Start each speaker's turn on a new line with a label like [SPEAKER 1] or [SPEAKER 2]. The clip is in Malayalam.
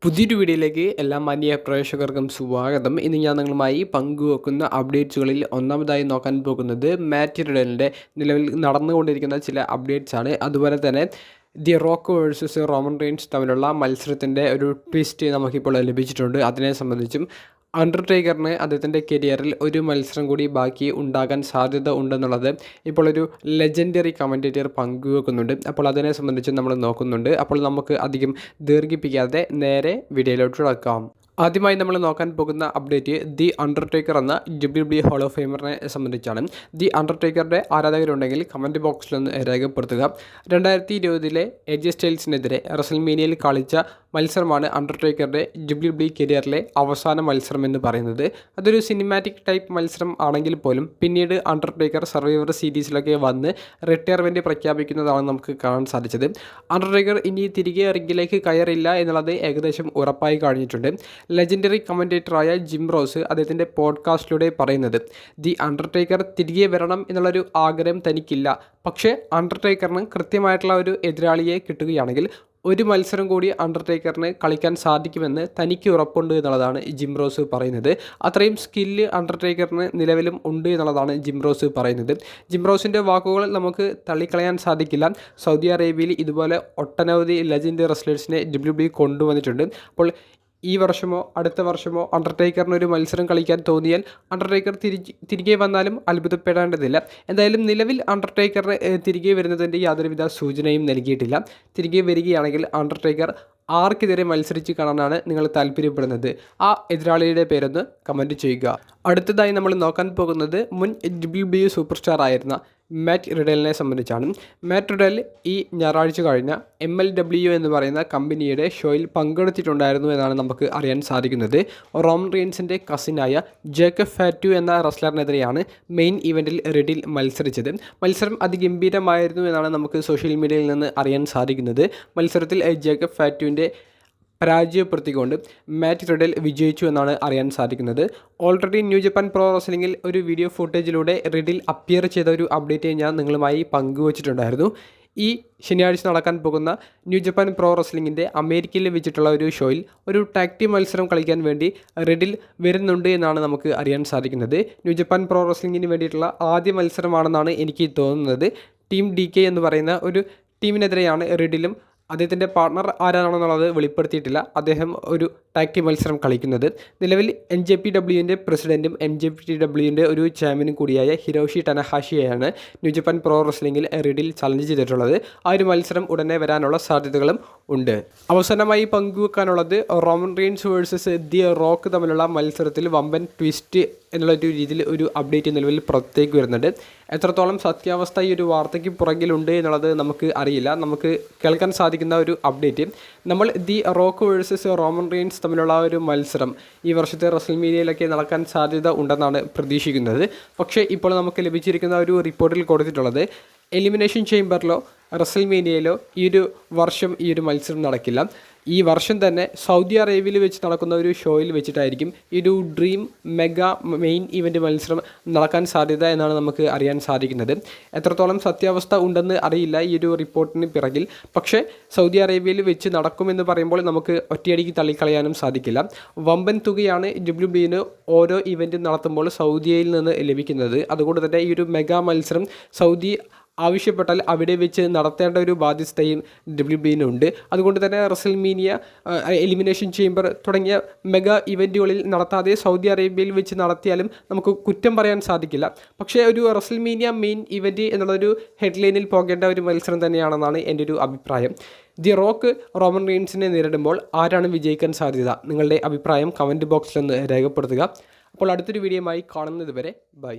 [SPEAKER 1] പുതിയൊരു വീഡിയോയിലേക്ക് എല്ലാ മാന്യ പ്രേക്ഷകർക്കും സ്വാഗതം. ഇന്ന് ഞാൻ നിങ്ങളുമായി പങ്കുവെക്കുന്ന അപ്ഡേറ്റ്സുകളിൽ ഒന്നാമതായി നോക്കാൻ പോകുന്നത് മാറ്റ് റിഡലിൻ്റെ നിലവിൽ നടന്നുകൊണ്ടിരിക്കുന്ന ചില അപ്ഡേറ്റ്സ് ആണ്. അതുപോലെ തന്നെ the Rock versus Roman Reigns തമ്മിലുള്ള മത്സരത്തിൻ്റെ ഒരു ട്വിസ്റ്റ് നമുക്കിപ്പോൾ ലഭിച്ചിട്ടുണ്ട്. അതിനെ സംബന്ധിച്ചും അണ്ടർടേക്കറിന് അദ്ദേഹത്തിൻ്റെ കരിയറിൽ ഒരു മത്സരം കൂടി ബാക്കി ഉണ്ടാകാൻ സാധ്യത ഉണ്ടെന്നുള്ളത് ഇപ്പോൾ ഒരു ലെജൻഡറി കമൻറ്റേറ്റർ പങ്കുവെക്കുന്നുണ്ട്. അപ്പോൾ അതിനെ സംബന്ധിച്ച് നമ്മൾ നോക്കുന്നുണ്ട്. അപ്പോൾ നമുക്ക് അധികം ദീർഘിപ്പിക്കാതെ നേരെ വീഡിയോയിലോട്ട് കിടക്കാം. ആദ്യമായി നമ്മൾ നോക്കാൻ പോകുന്ന അപ്ഡേറ്റ് ദി അണ്ടർടേക്കർ എന്ന WWE ഹോൾ ഓഫ് ഫെയിമറിനെ സംബന്ധിച്ചാണ്. ദി അണ്ടർടേക്കറുടെ ആരാധകരുണ്ടെങ്കിൽ കമൻറ്റ് ബോക്സിലൊന്ന് രേഖപ്പെടുത്തുക. 2020 AJ സ്റ്റൈൽസിനെതിരെ റസൽമേനിയയിൽ കളിച്ച മത്സരമാണ് അണ്ടർടേക്കറുടെ WWE കരിയറിലെ അവസാന മത്സരം എന്ന് പറയുന്നത്. അതൊരു സിനിമാറ്റിക് ടൈപ്പ് മത്സരം ആണെങ്കിൽ പോലും പിന്നീട് അണ്ടർടേക്കർ സർവൈവർ സീരീസിലൊക്കെ വന്ന് റിട്ടയർമെൻറ്റ് പ്രഖ്യാപിക്കുന്നതാണ് നമുക്ക് കാണാൻ സാധിച്ചത്. അണ്ടർടേക്കർ ഇനി തിരികെ റിംഗിലേക്ക് കയറില്ല എന്നുള്ളത് ഏകദേശം ഉറപ്പായി കഴിഞ്ഞിട്ടുണ്ട്. ലെജൻഡറി കമൻറ്റേറ്ററായ ജിം റോസ് അദ്ദേഹത്തിൻ്റെ പോഡ്കാസ്റ്റിലൂടെ പറയുന്നത് ദി അണ്ടർടേക്കർ തിരികെ വരണം എന്നുള്ളൊരു ആഗ്രഹം തനിക്കില്ല, പക്ഷേ അണ്ടർടേക്കറിന് കൃത്യമായിട്ടുള്ള ഒരു എതിരാളിയെ കിട്ടുകയാണെങ്കിൽ ഒരു മത്സരം കൂടി അണ്ടർടേക്കറിന് കളിക്കാൻ സാധിക്കുമെന്ന് തനിക്ക് ഉറപ്പുണ്ട് എന്നുള്ളതാണ് ജിം റോസ് പറയുന്നത്. അത്രയും സ്കില്ല് അണ്ടർടേക്കറിന് നിലവിലും ഉണ്ട് എന്നുള്ളതാണ് ജിം റോസ് പറയുന്നത്. ജിം റോസിൻ്റെ വാക്കുകൾ നമുക്ക് തള്ളിക്കളയാൻ സാധിക്കില്ല. സൗദി അറേബ്യയിൽ ഇതുപോലെ ഒട്ടനവധി ലെജൻഡ് റെസ്ലേഴ്സിനെ WWE കൊണ്ടുവന്നിട്ടുണ്ട്. അപ്പോൾ ഈ വർഷമോ അടുത്ത വർഷമോ അണ്ടർടേക്കറിന് ഒരു മത്സരം കളിക്കാൻ തോന്നിയാൽ അണ്ടർടേക്കർ തിരികെ വന്നാലും അത്ഭുതപ്പെടേണ്ടതില്ല. എന്തായാലും നിലവിൽ അണ്ടർടേക്കറിന് തിരികെ വരുന്നതിൻ്റെ യാതൊരുവിധ സൂചനയും നൽകിയിട്ടില്ല. തിരികെ വരികയാണെങ്കിൽ അണ്ടർടേക്കർ ആർക്കെതിരെ മത്സരിച്ച് കാണാനാണ് നിങ്ങൾ താല്പര്യപ്പെടുന്നത്? ആ എതിരാളിയുടെ പേരൊന്ന് കമൻറ്റ് ചെയ്യുക. അടുത്തതായി നമ്മൾ നോക്കാൻ പോകുന്നത് മുൻ WWE സൂപ്പർ ആയിരുന്ന മാറ്റ് റിഡലിനെ സംബന്ധിച്ചാണ്. മാറ്റ് റിഡൽ ഈ ഞായറാഴ്ച കഴിഞ്ഞ MLW എന്ന് പറയുന്ന കമ്പനിയുടെ ഷോയിൽ പങ്കെടുത്തിട്ടുണ്ടായിരുന്നു എന്നാണ് നമുക്ക് അറിയാൻ സാധിക്കുന്നത്. റോമൻ റെയിൻസിൻ്റെ കസിനായ ജേക്കബ് ഫാറ്റു എന്ന റെസ്ലറിനെതിരെയാണ് മെയിൻ ഇവൻറ്റിൽ റിഡിൽ മത്സരിച്ചത്. മത്സരം അതിഗംഭീരമായിരുന്നു എന്നാണ് നമുക്ക് സോഷ്യൽ മീഡിയയിൽ നിന്ന് അറിയാൻ സാധിക്കുന്നത്. മത്സരത്തിൽ ജേക്കബ് ഫാറ്റുവിൻ്റെ പരാജയപ്പെടുത്തിക്കൊണ്ട് മാറ്റ് റിഡൽ വിജയിച്ചു എന്നാണ് അറിയാൻ സാധിക്കുന്നത്. ഓൾറെഡി ന്യൂ ജപ്പാൻ പ്രോ റെസ്ലിംഗിൽ ഒരു വീഡിയോ ഫുട്ടേജിലൂടെ റിഡിൽ അപ്പിയർ ചെയ്ത ഒരു അപ്ഡേറ്റ് ഞാൻ നിങ്ങളുമായി പങ്കുവച്ചിട്ടുണ്ടായിരുന്നു. ഈ ശനിയാഴ്ച നടക്കാൻ പോകുന്ന ന്യൂ ജപ്പാൻ പ്രോ റെസ്ലിംഗിൻ്റെ അമേരിക്കയിൽ വെച്ചിട്ടുള്ള ഒരു ഷോയിൽ ഒരു ടാഗ് ടീം മത്സരം കളിക്കാൻ വേണ്ടി റിഡിൽ വരുന്നുണ്ട് എന്നാണ് നമുക്ക് അറിയാൻ സാധിക്കുന്നത്. ന്യൂ ജപ്പാൻ പ്രോ റെസ്ലിംഗിന് വേണ്ടിയിട്ടുള്ള ആദ്യ മത്സരമാണെന്നാണ് എനിക്ക് തോന്നുന്നത്. ടീം DK എന്ന് പറയുന്ന ഒരു ടീമിനെതിരെയാണ് റിഡിലും അദ്ദേഹത്തിൻ്റെ പാർട്ണർ ആരാണെന്നുള്ളത് വെളിപ്പെടുത്തിയിട്ടില്ല. അദ്ദേഹം ഒരു ടാഗ് ടീം മത്സരം കളിക്കുന്നത്. നിലവിൽ NJPWൻ്റെ പ്രസിഡൻറ്റും NJPWൻ്റെ ഒരു ചാമ്പ്യനും കൂടിയായ ഹിരോഷി ടനഹാഷിയെയാണ് ന്യൂ ജപ്പാൻ പ്രോ റെസ്ലിംഗിൽ റിഡിൽ ചലഞ്ച് ചെയ്തിട്ടുള്ളത്. ആ ഒരു മത്സരം ഉടനെ വരാനുള്ള സാധ്യതകളും ഉണ്ട്. അവസാനമായി പങ്കുവെക്കാനുള്ളത് Roman Reigns versus the Rock തമ്മിലുള്ള മത്സരത്തിൽ വമ്പൻ ട്വിസ്റ്റ് എന്നുള്ളൊരു രീതിയിൽ ഒരു അപ്ഡേറ്റ് നിലവിൽ പുറത്തേക്ക് വരുന്നുണ്ട്. എത്രത്തോളം സത്യാവസ്ഥ ഈ ഒരു വാർത്തയ്ക്ക് പുറകിലുണ്ട് എന്നുള്ളത് നമുക്ക് അറിയില്ല. നമുക്ക് കേൾക്കാൻ സാധിക്കുന്ന ഒരു അപ്ഡേറ്റ്, നമ്മൾ the Rock versus Roman Reigns തമ്മിലുള്ള ഒരു മത്സരം ഈ വർഷത്തെ റെസ്ൽമേനിയയിലൊക്കെ നടക്കാൻ സാധ്യത ഉണ്ടെന്നാണ് പ്രതീക്ഷിക്കുന്നത്. പക്ഷേ ഇപ്പോൾ നമുക്ക് ലഭിച്ചിരിക്കുന്ന ഒരു റിപ്പോർട്ടിൽ കൊടുത്തിട്ടുള്ളത് എലിമിനേഷൻ ചേംബറിലോ റെസ്ൽമേനിയയിലോ ഈ ഒരു വർഷം ഈ ഒരു മത്സരം നടക്കില്ല. ഈ വർഷം തന്നെ സൗദി അറേബ്യയിൽ വെച്ച് നടക്കുന്ന ഒരു ഷോയിൽ വെച്ചിട്ടായിരിക്കും ഈ ഒരു ഡ്രീം മെഗാ മെയിൻ ഇവൻ്റ് മത്സരം നടക്കാൻ സാധ്യത എന്നാണ് നമുക്ക് അറിയാൻ സാധിക്കുന്നത്. എത്രത്തോളം സത്യാവസ്ഥ ഉണ്ടെന്ന് അറിയില്ല ഈ ഒരു റിപ്പോർട്ടിന് പിറകിൽ. പക്ഷേ സൗദി അറേബ്യയിൽ വെച്ച് നടക്കുമെന്ന് പറയുമ്പോൾ നമുക്ക് ഒറ്റയടിക്ക് തള്ളിക്കളയാനും സാധിക്കില്ല. വമ്പൻ തുകയാണ് WWEന് ഓരോ ഇവൻറ്റും നടത്തുമ്പോൾ സൗദിയയിൽ നിന്ന് ലഭിക്കുന്നത്. അതുകൊണ്ട് തന്നെ ഈ ഒരു മെഗാ മത്സരം സൗദി ആവശ്യപ്പെട്ടാൽ അവിടെ വെച്ച് നടത്തേണ്ട ഒരു ബാധ്യതയും WWEനുണ്ട്. അതുകൊണ്ട് തന്നെ റെസ്ൽമേനിയ, എലിമിനേഷൻ ചേംബർ തുടങ്ങിയ മെഗാ ഇവൻറ്റുകളിൽ നടത്താതെ സൗദി അറേബ്യയിൽ വെച്ച് നടത്തിയാലും നമുക്ക് കുറ്റം പറയാൻ സാധിക്കില്ല. പക്ഷേ ഒരു റെസ്ൽമേനിയ മെയിൻ ഇവൻറ്റ് എന്നുള്ളൊരു ഹെഡ്ലൈനിൽ പോകേണ്ട ഒരു മത്സരം തന്നെയാണെന്നാണ് എൻ്റെ ഒരു അഭിപ്രായം. ദി റോക്ക് റോമൻ റെയിൻസിനെ നേരിടുമ്പോൾ ആരാണ് വിജയിക്കാൻ സാധ്യത? നിങ്ങളുടെ അഭിപ്രായം കമൻറ്റ് ബോക്സിലൊന്ന് രേഖപ്പെടുത്തുക. അപ്പോൾ അടുത്തൊരു വീഡിയോയുമായി കാണുന്നത് വരെ ബൈ.